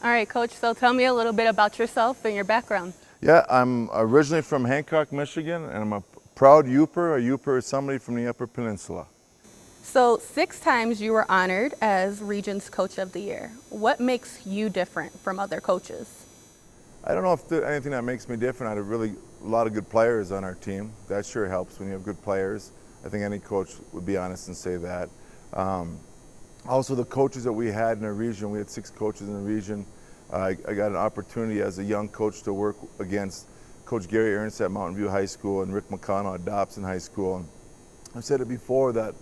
All right, Coach, so tell me a little bit about yourself and your background. Yeah, I'm originally from Hancock, Michigan, and I'm a proud Yooper. A Yooper is somebody from the Upper Peninsula. So 6 times you were honored as Region's Coach of the Year. What makes you different from other coaches? I don't know if there's anything that makes me different. I had a lot of good players on our team. That sure helps when you have good players. I think any coach would be honest and say that. Also, the coaches that we had in our region, we had 6 coaches in the region. I got an opportunity as a young coach to work against Coach Gary Ernst at Mountain View High School and Rick McConnell at Dobson High School. And I've said it before that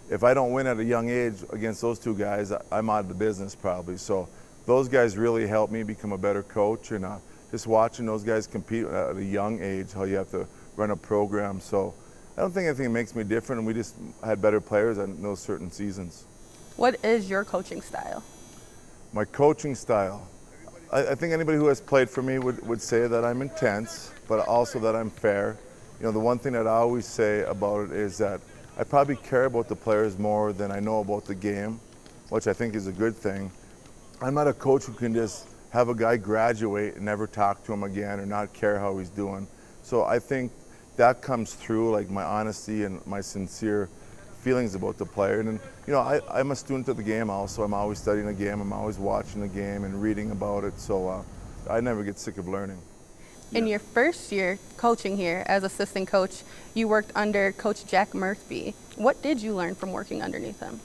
if I don't win at a young age against those 2 guys, I'm out of the business probably. So those guys really helped me become a better coach, and just watching those guys compete at a young age, how you have to run a program. So I don't think anything makes me different, and we just had better players in those certain seasons. What is your coaching style? My coaching style, I think anybody who has played for me would say that I'm intense, but also that I'm fair. You know, the one thing that I always say about it is that I probably care about the players more than I know about the game, which I think is a good thing. I'm not a coach who can just have a guy graduate and never talk to him again or not care how he's doing. So I think that comes through, like my honesty and my sincere feelings about the player. And you know, I'm a student of the game also. I'm always studying the game. I'm always watching the game and reading about it. So I never get sick of learning. In your first year coaching here as assistant coach, you worked under Coach Jack Murphy. What did you learn from working underneath him?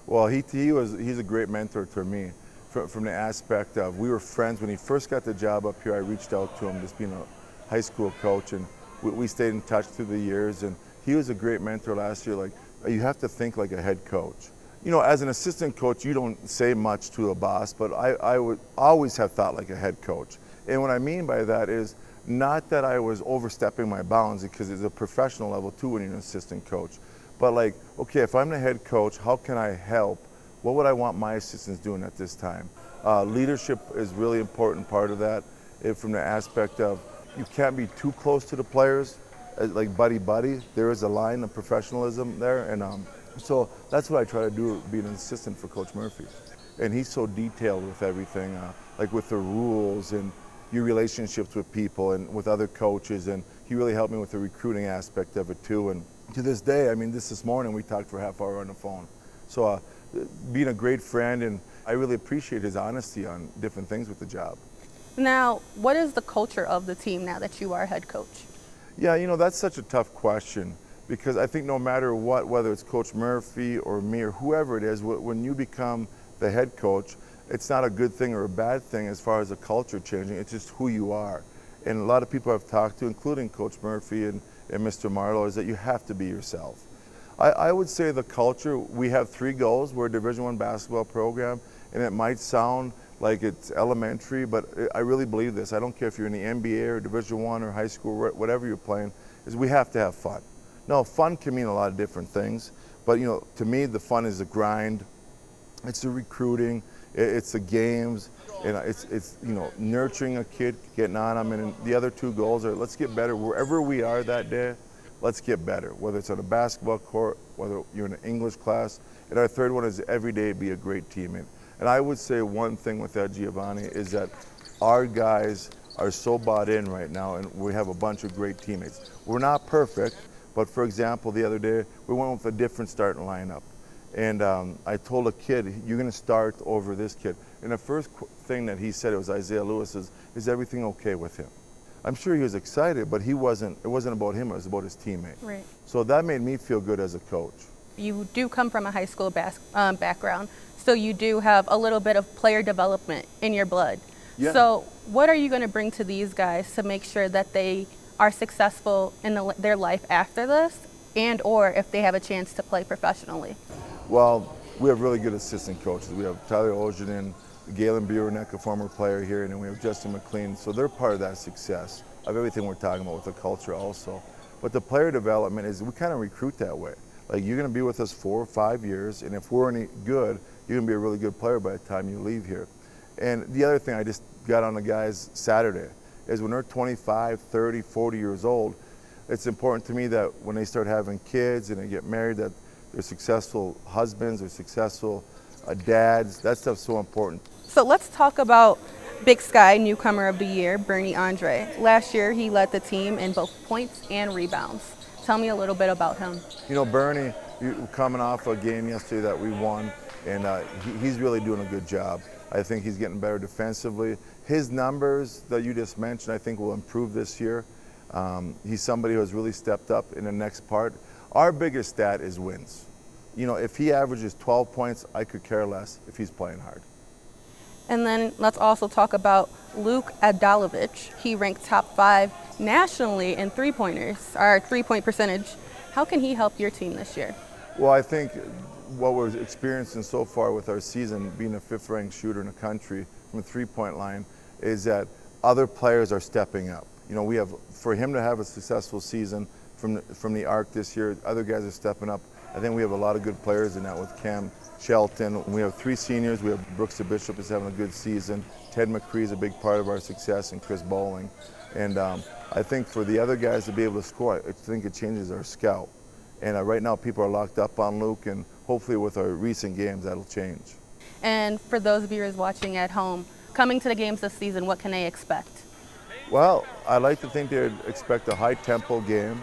Well, he's a great mentor to me from the aspect of we were friends. When he first got the job up here, I reached out to him just being a high school coach, and we stayed in touch through the years, and he was a great mentor last year. Like, you have to think like a head coach. You know, as an assistant coach, you don't say much to a boss, but I would always have thought like a head coach. And what I mean by that is not that I was overstepping my bounds, because it's a professional level too when you're an assistant coach. But like, okay, if I'm the head coach, how can I help? What would I want my assistants doing at this time? Leadership is really important part of that, from the aspect of you can't be too close to the players, like buddy. There is a line of professionalism there, and so that's what I try to do being an assistant for Coach Murphy. And he's so detailed with everything, like with the rules and your relationships with people and with other coaches, and he really helped me with the recruiting aspect of it too. And to this day, I mean, this morning we talked for a half hour on the phone. So being a great friend, and I really appreciate his honesty on different things with the job. Now, what is the culture of the team now that you are head coach? Yeah, you know, that's such a tough question, because I think no matter what, whether it's Coach Murphy or me or whoever it is, when you become the head coach, it's not a good thing or a bad thing as far as the culture changing. It's just who you are. And a lot of people I've talked to, including Coach Murphy and Mr. Marlowe, is that you have to be yourself. I would say the culture, we have 3 goals. We're a Division I basketball program, and it might sound like it's elementary, but I really believe this. I don't care if you're in the NBA or Division I or high school, whatever you're playing, is we have to have fun. Now, fun can mean a lot of different things, but you know, to me, the fun is the grind, it's the recruiting, it's the games, and it's you know, nurturing a kid, getting on them. And the other 2 goals are let's get better wherever we are that day. Let's get better, whether it's on a basketball court, whether you're in an English class. And our 3rd one is every day be a great teammate. And I would say one thing with that, Giovanni, is that our guys are so bought in right now, and we have a bunch of great teammates. We're not perfect, but for example, the other day, we went with a different starting lineup. And I told a kid, you're going to start over this kid. And the first thing that he said, it was Isaiah Lewis, is everything okay with him? I'm sure he was excited, but it wasn't about him, it was about his teammate. Right. So that made me feel good as a coach. You do come from a high school background, so you do have a little bit of player development in your blood. Yeah. So what are you going to bring to these guys to make sure that they are successful in their life after this, and or if they have a chance to play professionally? Well, we have really good assistant coaches. We have Tyler Ojanen, Galen Burenek, a former player here, and then we have Justin McLean. So they're part of that success of everything we're talking about with the culture also. But the player development is, we kind of recruit that way. Like, you're going to be with us 4 or 5 years, and if we're any good, you're going to be a really good player by the time you leave here. And the other thing I just got on the guys Saturday is when they're 25, 30, 40 years old, it's important to me that when they start having kids and they get married, that they're successful husbands, they're successful dads. That stuff's so important. So let's talk about Big Sky Newcomer of the Year, Bernie Andre. Last year, he led the team in both points and rebounds. Tell me a little bit about him. You know, Bernie, coming off a game yesterday that we won, and he's really doing a good job. I think he's getting better defensively. His numbers that you just mentioned, I think, will improve this year. He's somebody who has really stepped up in the next part. Our biggest stat is wins. You know, if he averages 12 points, I could care less if he's playing hard. And then let's also talk about Luke Avdalovic. He ranked top 5 nationally in three-pointers, our three-point percentage. How can he help your team this year? Well, I think what we're experiencing so far with our season, being a 5th-ranked shooter in the country from the three-point line, is that other players are stepping up. You know, for him to have a successful season from the arc this year, other guys are stepping up. I think we have a lot of good players in that with Cam Shelton. We have 3 seniors. We have Brooks the Bishop is having a good season. Ted McCree is a big part of our success, and Chris Bowling. And I think for the other guys to be able to score, I think it changes our scout. And right now people are locked up on Luke, and hopefully with our recent games that'll change. And for those viewers watching at home, coming to the games this season, what can they expect? Well, I like to think they'd expect a high-tempo game,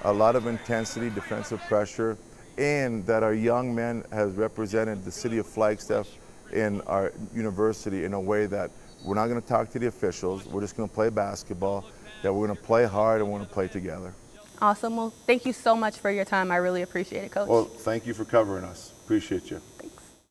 a lot of intensity, defensive pressure, and that our young men have represented the city of Flagstaff in our university in a way that we're not going to talk to the officials, we're just going to play basketball, that we're going to play hard and we're going to play together. Awesome. Well, thank you so much for your time. I really appreciate it, Coach. Well, thank you for covering us. Appreciate you.